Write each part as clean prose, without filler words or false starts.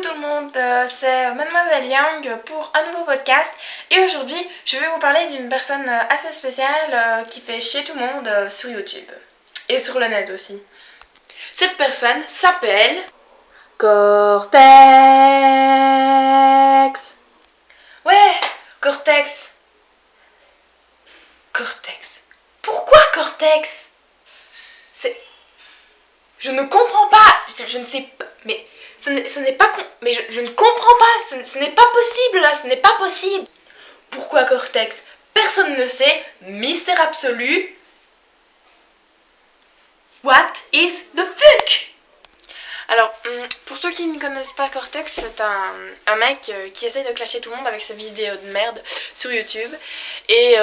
tout le monde, c'est Mademoiselle Yang pour un nouveau podcast et aujourd'hui je vais vous parler d'une personne assez spéciale qui fait chier tout le monde sur YouTube et sur le net aussi. Cette personne s'appelle Cortex. Ouais, Cortex. Cortex. Pourquoi Cortex? Je ne comprends pas, je ne sais pas, mais ce n'est pas mais je ne comprends pas, ce n'est pas possible là, ce n'est pas possible. Pourquoi Cortex? Personne ne sait, mystère absolu. What is the fuck? Alors, pour ceux qui ne connaissent pas Cortex, c'est un mec qui essaye de clasher tout le monde avec ses vidéos de merde sur YouTube. Et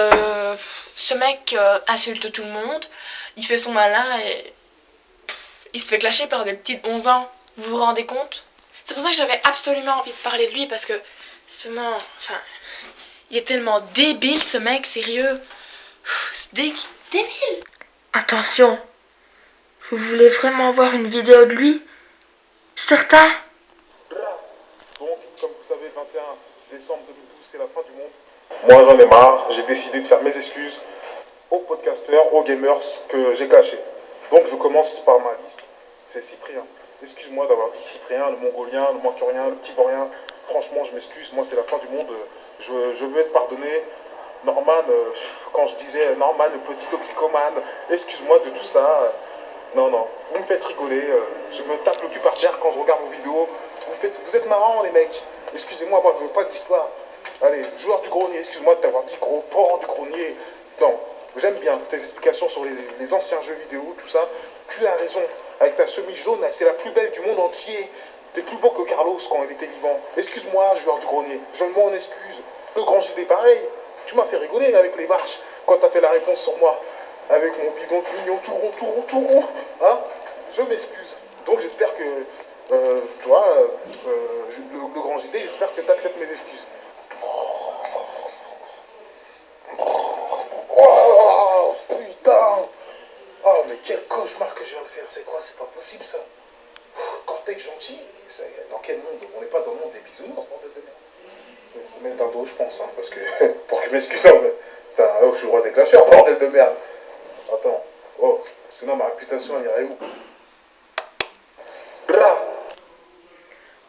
ce mec insulte tout le monde, il fait son malin et il se fait clasher par des petites 11 ans. Vous vous rendez compte? C'est pour ça que j'avais absolument envie de parler de lui parce que il est tellement débile ce mec, sérieux. C'est débile. Attention, vous voulez vraiment voir une vidéo de lui? Certain? Donc, comme vous savez, 21 décembre 2012, c'est la fin du monde. Moi, j'en ai marre. J'ai décidé de faire mes excuses aux podcasteurs, aux gamers que j'ai clashés. Donc, je commence par ma liste. C'est Cyprien. Excuse-moi d'avoir dit Cyprien, le mongolien, le manturien, le petit vaurien. Franchement, je m'excuse. Moi, c'est la fin du monde. Je veux être pardonné. Norman, quand je disais Norman, le petit toxicomane, excuse-moi de tout ça. Non, vous me faites rigoler. Je me tape le cul par terre quand je regarde vos vidéos. Vous êtes marrants, les mecs. Excusez-moi, moi, je veux pas d'histoire. Allez, joueur du grenier, excuse-moi de t'avoir dit gros porc du grenier. Non, j'aime bien tes explications sur les anciens jeux vidéo, tout ça. Tu as raison. Avec ta chemise jaune, c'est la plus belle du monde entier. T'es plus beau que Carlos quand il était vivant. Excuse-moi, joueur du grenier. Je m'en excuse. Le grand JD, pareil. Tu m'as fait rigoler avec les vaches quand t'as fait la réponse sur moi. Avec mon bidon mignon tout rond. Hein? Je m'excuse. Donc j'espère que, toi, le grand JD, j'espère que t'acceptes mes excuses. Oh, putain! Oh, mais quel cauchemar que je viens de faire. C'est quoi? C'est pas possible, ça. Cortex gentil? Dans quel monde? On n'est pas dans le monde des bisounours, bordel de merde. Je vais mettre un dos, je pense, hein, parce que... pour qu'il m'excuse, en fait. Putain, je suis le roi des clasheurs, bordel de merde. Attends. Oh, sinon ma réputation, elle irait où?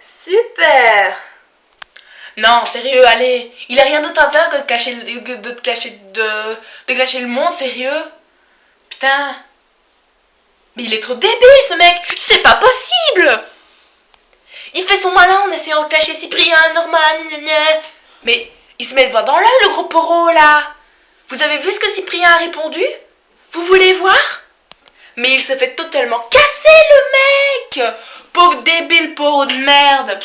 Super. Non, sérieux, allez. Il a rien d'autre à faire que de clasher le monde, sérieux. Putain. Mais il est trop débile, ce mec. C'est pas possible. Il fait son malin en essayant de clasher Cyprien, Norman, mais il se met le doigt dans l'œil, le gros poro, là. Vous avez vu ce que Cyprien a répondu? Vous voulez voir? Mais il se fait totalement casser, le mec. Pauvre débile, pauvre de merde.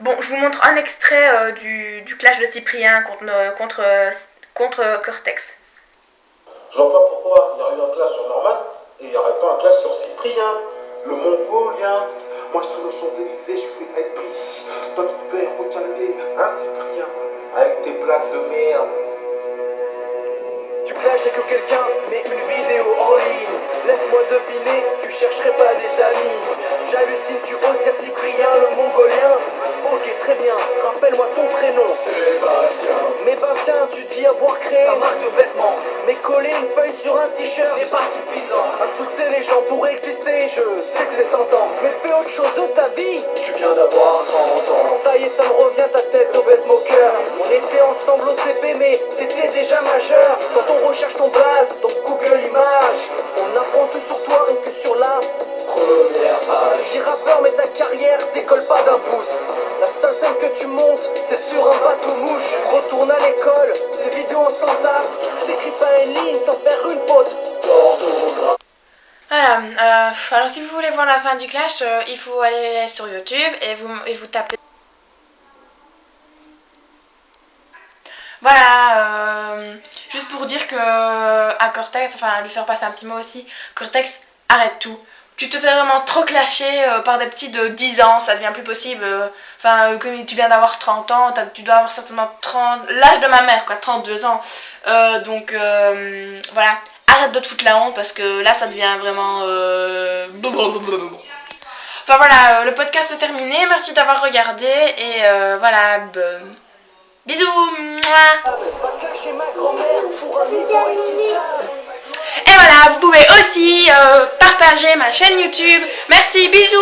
Bon, je vous montre un extrait du clash de Cyprien contre Cortex. Je vois pas pourquoi il y aurait eu un clash sur Norman et il n'y aurait pas un clash sur Cyprien, le mongolien. Moi je traîne aux Champs-Élysées, je suis happy. Toi tu te fais recalmer, hein Cyprien, avec tes blagues de merde. Tu clashes que quelqu'un, mais une vidéo en ligne. Laisse-moi deviner, tu chercherais pas des amis. J'hallucine, tu oses dire Cyprien, le mongolien. Ok, très bien, rappelle-moi ton prénom. Sébastien. Mais Bastien, tu dis avoir créé ta marque de vêtements. Mais coller une feuille sur un t-shirt n'est pas suffisant. Insulter les gens pour exister, je sais que c'est tentant. Mais fais autre chose de ta vie. Tu viens d'avoir 30 ans. Ça y est, ça me revient ta tête d'obèse moqueur. On était ensemble au CP, mais t'étais déjà majeur. Quand on recherche ton blaze dans Google Images, on apprend tout sur toi et que sur la Première page. Tu dis rappeur, mais ta carrière décolle pas d'un pouce. La seule scène que tu montes, c'est sur un bateau mouche. Retourne à l'école, tes vidéos en s'entape. T'écris pas une ligne sans faire une faute. Voilà, alors si vous voulez voir la fin du clash, il faut aller sur YouTube et vous tapez. Voilà, juste pour dire que à Cortex, enfin lui faire passer un petit mot aussi, Cortex, arrête tout. tu te fais vraiment trop clasher par des petits de 10 ans, ça devient plus possible. Enfin, comme tu viens d'avoir 30 ans, tu dois avoir certainement 30... L'âge de ma mère, quoi, 32 ans. Donc, voilà. Arrête de te foutre la honte parce que là, ça devient vraiment... Enfin, voilà, le podcast est terminé. Merci d'avoir regardé. Et voilà, bisous. Mouah. Et voilà, vous pouvez aussi partager ma chaîne YouTube. Merci, bisous.